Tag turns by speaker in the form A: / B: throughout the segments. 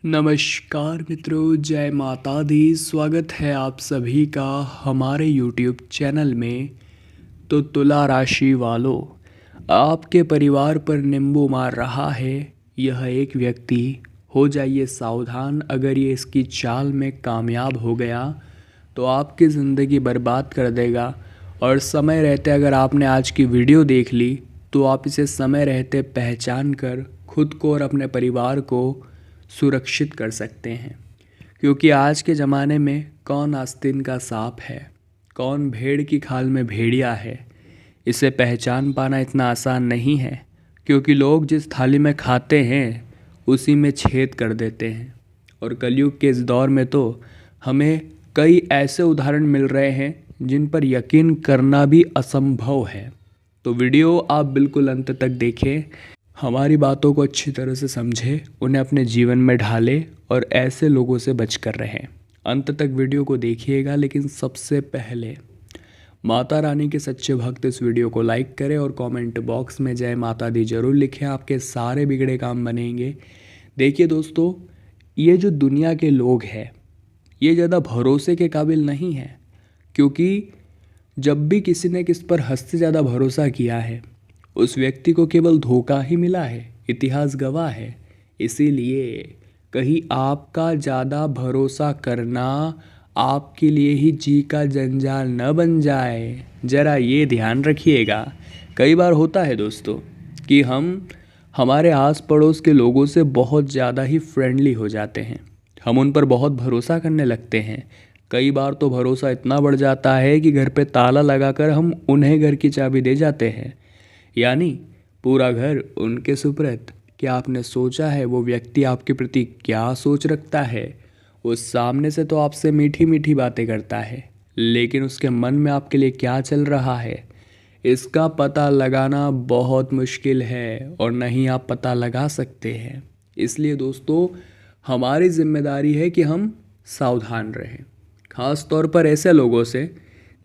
A: नमस्कार मित्रों, जय माता दी। स्वागत है आप सभी का हमारे YouTube चैनल में। तो तुला राशि वालों, आपके परिवार पर नींबू मार रहा है यह एक व्यक्ति। हो जाइए सावधान, अगर ये इसकी चाल में कामयाब हो गया तो आपकी ज़िंदगी बर्बाद कर देगा। और समय रहते अगर आपने आज की वीडियो देख ली तो आप इसे समय रहते पहचान कर खुद को और अपने परिवार को सुरक्षित कर सकते हैं। क्योंकि आज के ज़माने में कौन आस्तीन का सांप है, कौन भेड़ की खाल में भेड़िया है, इसे पहचान पाना इतना आसान नहीं है। क्योंकि लोग जिस थाली में खाते हैं उसी में छेद कर देते हैं। और कलयुग के इस दौर में तो हमें कई ऐसे उदाहरण मिल रहे हैं जिन पर यकीन करना भी असंभव है। तो वीडियो आप बिल्कुल अंत तक देखें, हमारी बातों को अच्छी तरह से समझें, उन्हें अपने जीवन में ढालें और ऐसे लोगों से बच कर रहें। अंत तक वीडियो को देखिएगा, लेकिन सबसे पहले माता रानी के सच्चे भक्त इस वीडियो को लाइक करें और कमेंट बॉक्स में जय माता दी जरूर लिखें। आपके सारे बिगड़े काम बनेंगे। देखिए दोस्तों, ये जो दुनिया के लोग हैं ये ज़्यादा भरोसे के काबिल नहीं है। क्योंकि जब भी किसी ने किस पर हद से ज़्यादा भरोसा किया है उस व्यक्ति को केवल धोखा ही मिला है, इतिहास गवाह है। इसीलिए कहीं आपका ज़्यादा भरोसा करना आपके लिए ही जी का जंजाल न बन जाए, ज़रा ये ध्यान रखिएगा। कई बार होता है दोस्तों कि हम हमारे आस पड़ोस के लोगों से बहुत ज़्यादा ही फ्रेंडली हो जाते हैं, हम उन पर बहुत भरोसा करने लगते हैं। कई बार तो भरोसा इतना बढ़ जाता है कि घर पे ताला लगाकर हम उन्हें घर की चाबी दे जाते हैं, यानी पूरा घर उनके सुपुर्द। क्या आपने सोचा है वो व्यक्ति आपके प्रति क्या सोच रखता है? वो सामने से तो आपसे मीठी मीठी बातें करता है, लेकिन उसके मन में आपके लिए क्या चल रहा है इसका पता लगाना बहुत मुश्किल है, और नहीं आप पता लगा सकते हैं। इसलिए दोस्तों, हमारी जिम्मेदारी है कि हम सावधान रहें, ख़ास तौर पर ऐसे लोगों से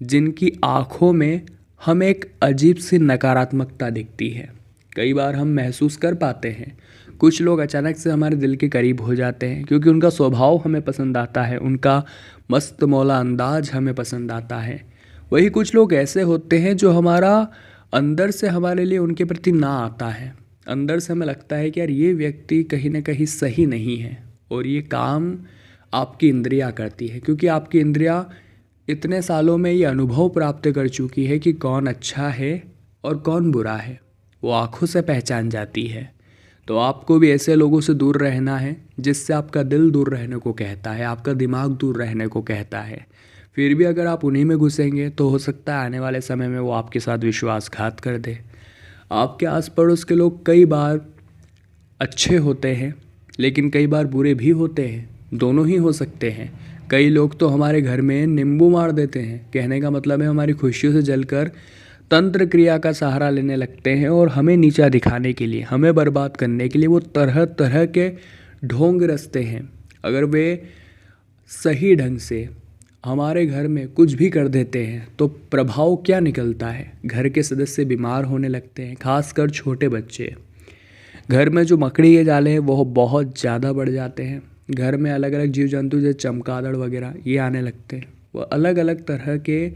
A: जिनकी आँखों में हमें एक अजीब सी नकारात्मकता दिखती है। कई बार हम महसूस कर पाते हैं कुछ लोग अचानक से हमारे दिल के करीब हो जाते हैं क्योंकि उनका स्वभाव हमें पसंद आता है, उनका मस्त मौला अंदाज हमें पसंद आता है। वही कुछ लोग ऐसे होते हैं जो हमारा अंदर से हमारे लिए उनके प्रति ना आता है। अंदर से हमें लगता है कि यार ये व्यक्ति कहीं ना कहीं सही नहीं है, और ये काम आपकी इंद्रियां करती है। क्योंकि आपकी इंद्रियां इतने सालों में ये अनुभव प्राप्त कर चुकी है कि कौन अच्छा है और कौन बुरा है, वो आँखों से पहचान जाती है। तो आपको भी ऐसे लोगों से दूर रहना है जिससे आपका दिल दूर रहने को कहता है, आपका दिमाग दूर रहने को कहता है। फिर भी अगर आप उन्हीं में घुसेंगे तो हो सकता है आने वाले समय में वो आपके साथ विश्वासघात कर दे। आपके आस पड़ोस के लोग कई बार अच्छे होते हैं लेकिन कई बार बुरे भी होते हैं, दोनों ही हो सकते हैं। कई लोग तो हमारे घर में नींबू मार देते हैं, कहने का मतलब है हमारी खुशियों से जलकर तंत्र क्रिया का सहारा लेने लगते हैं, और हमें नीचा दिखाने के लिए, हमें बर्बाद करने के लिए वो तरह तरह के ढोंग रचते हैं। अगर वे सही ढंग से हमारे घर में कुछ भी कर देते हैं तो प्रभाव क्या निकलता है, घर के सदस्य बीमार होने लगते हैं, खासकर छोटे बच्चे। घर में जो मकड़ी के जाले हैं वो बहुत ज़्यादा बढ़ जाते हैं। घर में अलग अलग जीव जंतु जैसे चमगादड़ वगैरह ये आने लगते हैं। वो अलग अलग तरह के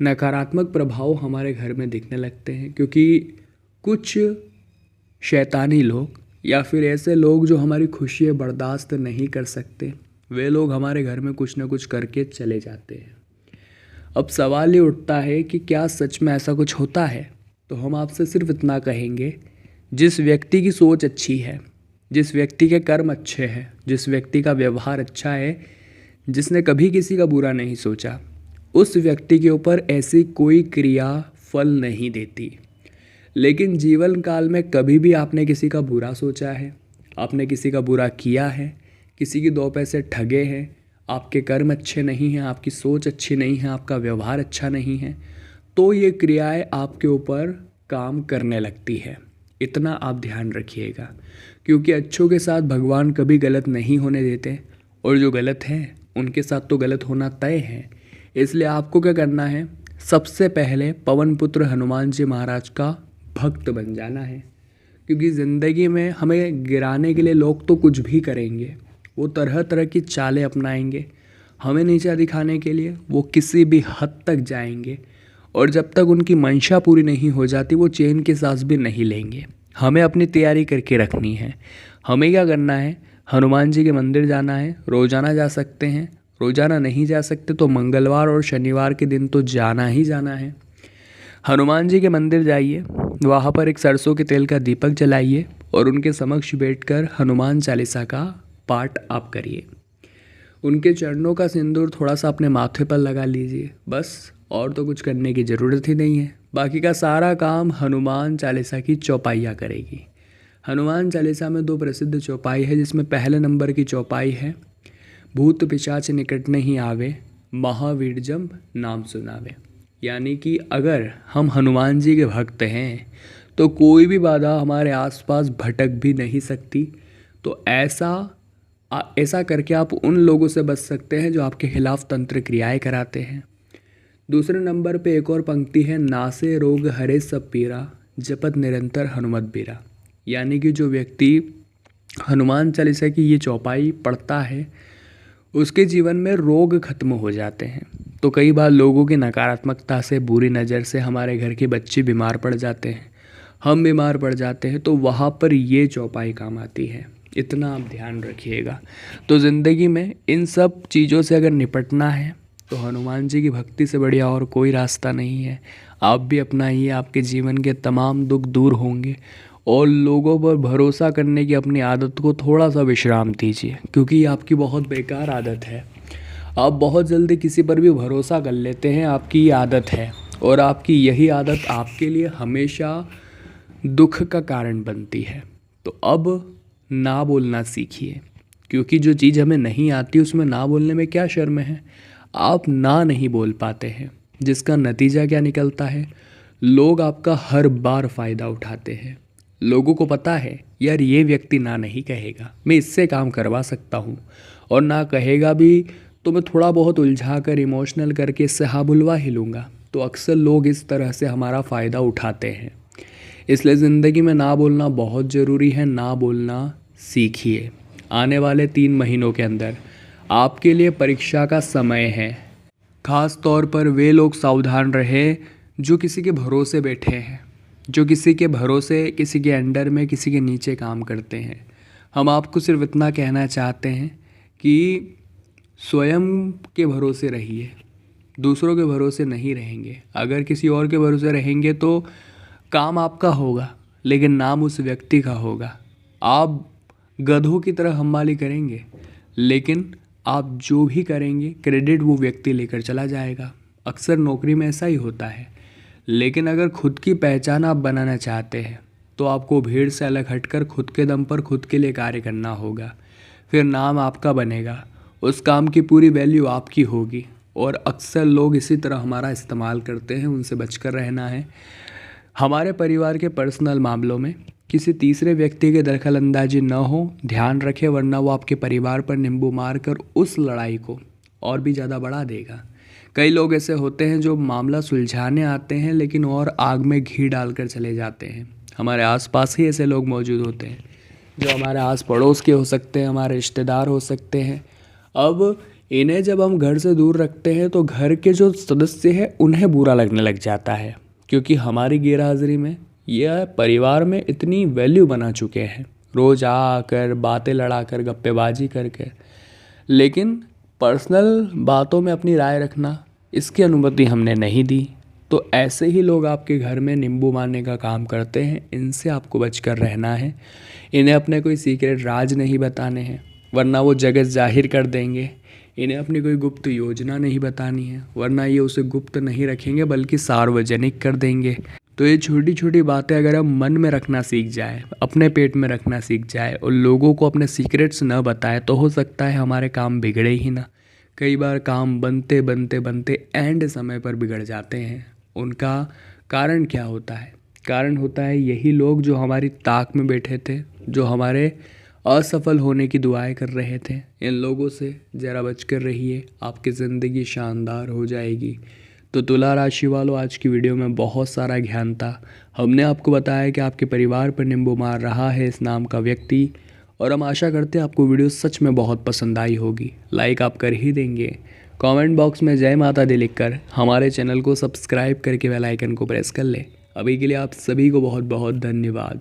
A: नकारात्मक प्रभाव हमारे घर में दिखने लगते हैं, क्योंकि कुछ शैतानी लोग या फिर ऐसे लोग जो हमारी खुशियाँ बर्दाश्त नहीं कर सकते, वे लोग हमारे घर में कुछ न कुछ करके चले जाते हैं। अब सवाल ये उठता है कि क्या सच में ऐसा कुछ होता है? तो हम आपसे सिर्फ इतना कहेंगे, जिस व्यक्ति की सोच अच्छी है, जिस व्यक्ति के कर्म अच्छे हैं, जिस व्यक्ति का व्यवहार अच्छा है, जिसने कभी किसी का बुरा नहीं सोचा, उस व्यक्ति के ऊपर ऐसी कोई क्रिया फल नहीं देती। लेकिन जीवन काल में कभी भी आपने किसी का बुरा सोचा है, आपने किसी का बुरा किया है, किसी की 2 पैसे ठगे हैं, आपके कर्म अच्छे नहीं हैं, आपकी सोच अच्छी नहीं है, आपका व्यवहार अच्छा नहीं है, तो ये क्रियाएं आपके ऊपर काम करने लगती है। इतना आप ध्यान रखिएगा, क्योंकि अच्छों के साथ भगवान कभी गलत नहीं होने देते, और जो गलत हैं उनके साथ तो गलत होना तय है। इसलिए आपको क्या करना है, सबसे पहले पवन पुत्र हनुमान जी महाराज का भक्त बन जाना है। क्योंकि ज़िंदगी में हमें गिराने के लिए लोग तो कुछ भी करेंगे, वो तरह तरह की चालें अपनाएंगे, हमें नीचा दिखाने के लिए वो किसी भी हद तक जाएंगे, और जब तक उनकी मंशा पूरी नहीं हो जाती वो चैन की सांस भी नहीं लेंगे। हमें अपनी तैयारी करके रखनी है। हमें क्या करना है, हनुमान जी के मंदिर जाना है। रोज़ाना जा सकते हैं, रोज़ाना नहीं जा सकते तो मंगलवार और शनिवार के दिन तो जाना ही जाना है। हनुमान जी के मंदिर जाइए, वहाँ पर एक सरसों के तेल का दीपक जलाइए और उनके समक्ष बैठकर हनुमान चालीसा का पाठ आप करिए। उनके चरणों का सिंदूर थोड़ा सा अपने माथे पर लगा लीजिए, बस। और तो कुछ करने की ज़रूरत ही नहीं है। बाकी का सारा काम हनुमान चालीसा की चौपाइयाँ करेगी। हनुमान चालीसा में 2 प्रसिद्ध चौपाई है, जिसमें पहले नंबर की चौपाई है, भूत पिशाच निकट नहीं आवे, महावीर जब नाम सुनावे। यानी कि अगर हम हनुमान जी के भक्त हैं तो कोई भी बाधा हमारे आसपास भटक भी नहीं सकती। तो ऐसा करके आप उन लोगों से बच सकते हैं जो आपके खिलाफ तंत्र क्रियाएं कराते हैं। दूसरे नंबर पे एक और पंक्ति है, नासे रोग हरे सब पीरा, जपत निरंतर हनुमत बीरा। यानी कि जो व्यक्ति हनुमान चालीसा की ये चौपाई पढ़ता है उसके जीवन में रोग खत्म हो जाते हैं। तो कई बार लोगों की नकारात्मकता से, बुरी नज़र से हमारे घर के बच्चे बीमार पड़ जाते हैं, हम बीमार पड़ जाते हैं, तो वहाँ पर ये चौपाई काम आती है। इतना आप ध्यान रखिएगा। तो ज़िंदगी में इन सब चीज़ों से अगर निपटना है तो हनुमान जी की भक्ति से बढ़िया और कोई रास्ता नहीं है। आप भी अपनाइए, आपके जीवन के तमाम दुख दूर होंगे। और लोगों पर भरोसा करने की अपनी आदत को थोड़ा सा विश्राम दीजिए, क्योंकि ये आपकी बहुत बेकार आदत है। आप बहुत जल्दी किसी पर भी भरोसा कर लेते हैं, आपकी ये आदत है, और आपकी यही आदत आपके लिए हमेशा दुख का कारण बनती है। तो अब ना बोलना सीखिए, क्योंकि जो चीज़ हमें नहीं आती उसमें ना बोलने में क्या शर्म है। आप ना नहीं बोल पाते हैं, जिसका नतीजा क्या निकलता है, लोग आपका हर बार फ़ायदा उठाते हैं। लोगों को पता है यार ये व्यक्ति ना नहीं कहेगा, मैं इससे काम करवा सकता हूँ, और ना कहेगा भी तो मैं थोड़ा बहुत उलझा कर इमोशनल करके इससे हाँ बुलवा ही लूँगा। तो अक्सर लोग इस तरह से हमारा फ़ायदा उठाते हैं। इसलिए ज़िंदगी में ना बोलना बहुत ज़रूरी है। ना बोलना सीखिए। आने वाले 3 महीनों के अंदर आपके लिए परीक्षा का समय है। ख़ास तौर पर वे लोग सावधान रहे जो किसी के भरोसे बैठे हैं, जो किसी के भरोसे, किसी के अंडर में, किसी के नीचे काम करते हैं। हम आपको सिर्फ इतना कहना चाहते हैं कि स्वयं के भरोसे रहिए, दूसरों के भरोसे नहीं रहेंगे। अगर किसी और के भरोसे रहेंगे तो काम आपका होगा, लेकिन नाम उस व्यक्ति का होगा। आप गधों की तरह हमाली करेंगे, लेकिन आप जो भी करेंगे क्रेडिट वो व्यक्ति लेकर चला जाएगा। अक्सर नौकरी में ऐसा ही होता है। लेकिन अगर खुद की पहचान आप बनाना चाहते हैं तो आपको भीड़ से अलग हटकर खुद के दम पर खुद के लिए कार्य करना होगा। फिर नाम आपका बनेगा, उस काम की पूरी वैल्यू आपकी होगी। और अक्सर लोग इसी तरह हमारा इस्तेमाल करते हैं, उनसे बचकर रहना है। हमारे परिवार के पर्सनल मामलों में किसी तीसरे व्यक्ति के दखलंदाजी न हो, ध्यान रखें, वरना वो आपके परिवार पर नींबू मारकर उस लड़ाई को और भी ज़्यादा बढ़ा देगा। कई लोग ऐसे होते हैं जो मामला सुलझाने आते हैं लेकिन और आग में घी डालकर चले जाते हैं। हमारे आसपास ही ऐसे लोग मौजूद होते हैं, जो हमारे आस पड़ोस के हो सकते हैं, हमारे रिश्तेदार हो सकते हैं। अब इन्हें जब हम घर से दूर रखते हैं तो घर के जो सदस्य हैं उन्हें बुरा लगने लग जाता है, क्योंकि हमारी गैरहाजिरी में यह परिवार में इतनी वैल्यू बना चुके हैं, रोज़ आकर बातें लड़ाकर गप्पेबाजी करके। लेकिन पर्सनल बातों में अपनी राय रखना, इसकी अनुमति हमने नहीं दी। तो ऐसे ही लोग आपके घर में नींबू मारने का काम करते हैं, इनसे आपको बचकर रहना है। इन्हें अपने कोई सीक्रेट राज नहीं बताने हैं, वरना वो जगत जाहिर कर देंगे। इन्हें अपनी कोई गुप्त योजना नहीं बतानी है, वरना ये उसे गुप्त नहीं रखेंगे बल्कि सार्वजनिक कर देंगे। तो ये छोटी छोटी बातें अगर हम मन में रखना सीख जाए, अपने पेट में रखना सीख जाए और लोगों को अपने सीक्रेट्स न बताए, तो हो सकता है हमारे काम बिगड़े ही ना। कई बार काम बनते बनते बनते एंड समय पर बिगड़ जाते हैं। उनका कारण क्या होता है? कारण होता है यही लोग जो हमारी ताक में बैठे थे, जो हमारे असफल होने की दुआएं कर रहे थे। इन लोगों से ज़रा बचकर रहिए, आपकी ज़िंदगी शानदार हो जाएगी। तो तुला राशि वालों, आज की वीडियो में बहुत सारा ज्ञान था। हमने आपको बताया कि आपके परिवार पर नींबू मार रहा है इस नाम का व्यक्ति, और हम आशा करते हैं आपको वीडियो सच में बहुत पसंद आई होगी। लाइक आप कर ही देंगे। कमेंट बॉक्स में जय माता दी लिखकर हमारे चैनल को सब्सक्राइब करके बेल आइकन को प्रेस कर लें। अभी के लिए आप सभी को बहुत बहुत धन्यवाद।